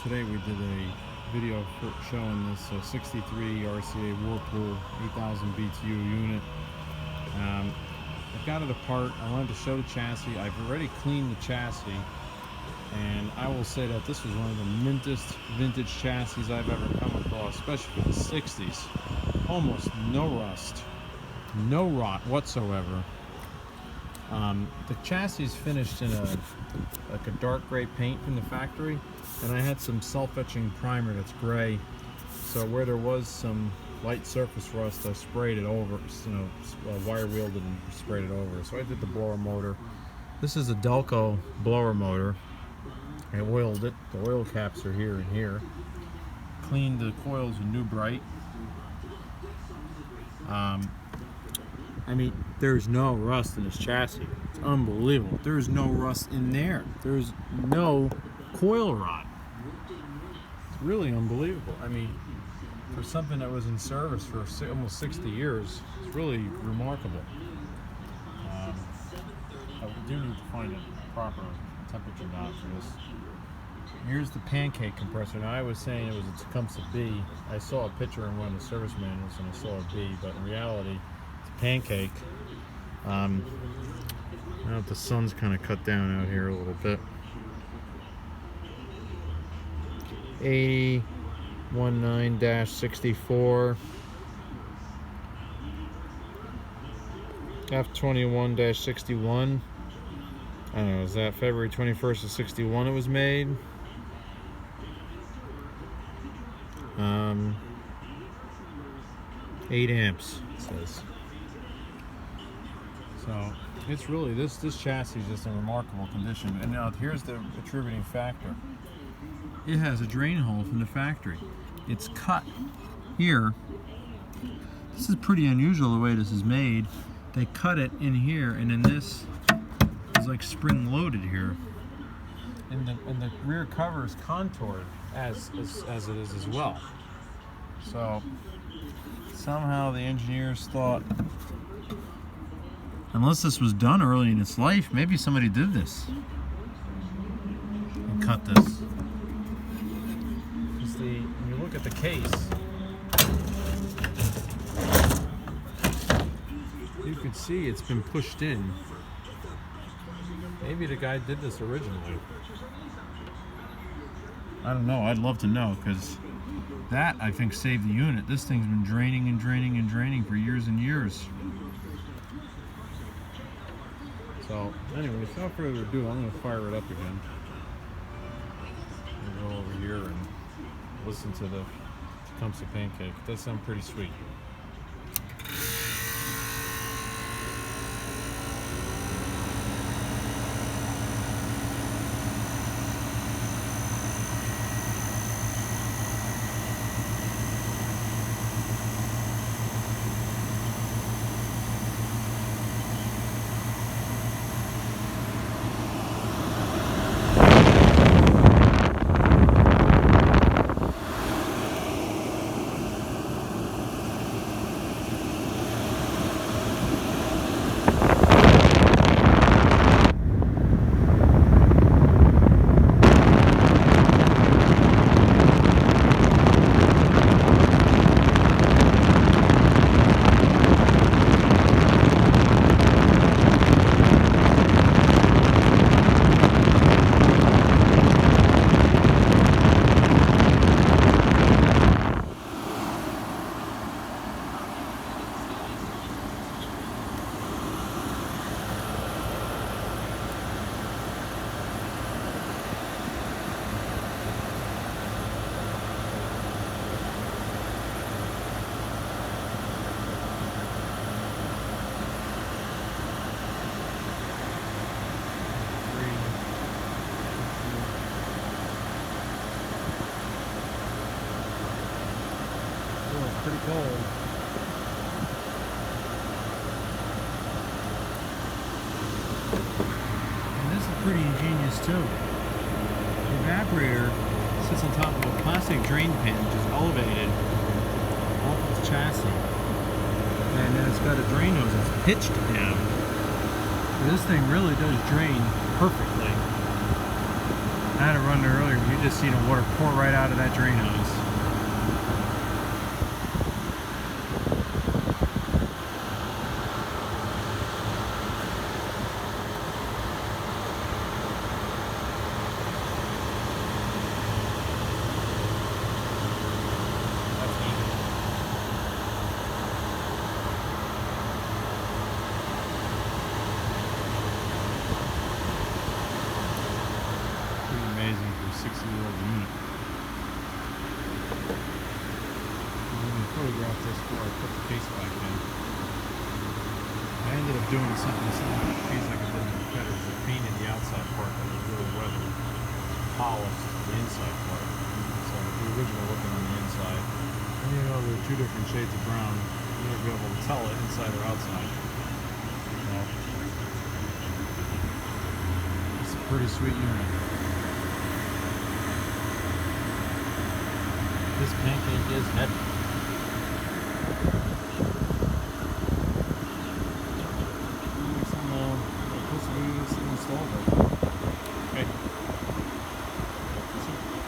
Today we did a video showing this 63 RCA Whirpool 8000 BTU unit. I've got it apart. I wanted to show the chassis. I've already cleaned the chassis, and I will say that this was one of the mintest vintage chassis I've ever come across, especially for the 60s. Almost no rust, no rot whatsoever. The chassis is finished in a dark gray paint from the factory, and I had some self-etching primer that's gray, so where there was some light surface rust, I sprayed it over, wire wheeled it and sprayed it over. So I did the blower motor. This is a Delco blower motor. I oiled it. The oil caps are here and here. Cleaned the coils with New Bright. I mean, there's no rust in this chassis. It's unbelievable. There's no rust in there. There's no coil rot. It's really unbelievable. I mean, for something that was in service for almost 60 years, it's really remarkable. I do need to find a proper temperature knot for this. Here's the pancake compressor. Now, I was saying it was a Tecumseh B. I saw a picture in one of the service manuals and I saw a B, but in reality, it's a pancake. I know the sun's kind of cut down out here a little bit. 8019-64 F21-61. I don't know, is that February 21st of 61 it was made? 8 amps, it says. So it's really, this chassis is just in remarkable condition. And now here's the attributing factor. It has a drain hole from the factory. It's cut here. This is pretty unusual the way this is made. They cut it in here, and then this is like spring loaded here. And the rear cover is contoured as it is as well. So somehow the engineers thought, unless this was done early in its life, maybe somebody did this and cut this. When you look at the case, you could see it's been pushed in. Maybe the guy did this originally. I don't know. I'd love to know, because that, I think, saved the unit. This thing's been draining and draining and draining for years and years. So, anyway, without further ado, I'm going to fire it up again. We'll go over here and listen to the Tecumseh pancake. It does sound pretty sweet. Pretty cold. And this is pretty ingenious too. The evaporator sits on top of a plastic drain pan, which is elevated off of the chassis. And then it's got a drain hose that's pitched down. So this thing really does drain perfectly. I had it run there earlier. You just see the water pour right out of that drain hose. Amazing for a 60-year-old unit. I'm going to photograph this before I put the case back in. I ended up doing something similar to the case like I did in the competitors. I painted the outside part that was really weathered, polished the inside part. So the original looking on the inside. And you know there are two different shades of brown. You're going to be able to tell it inside or outside. Well, it's a pretty sweet unit. This pancake is heavy.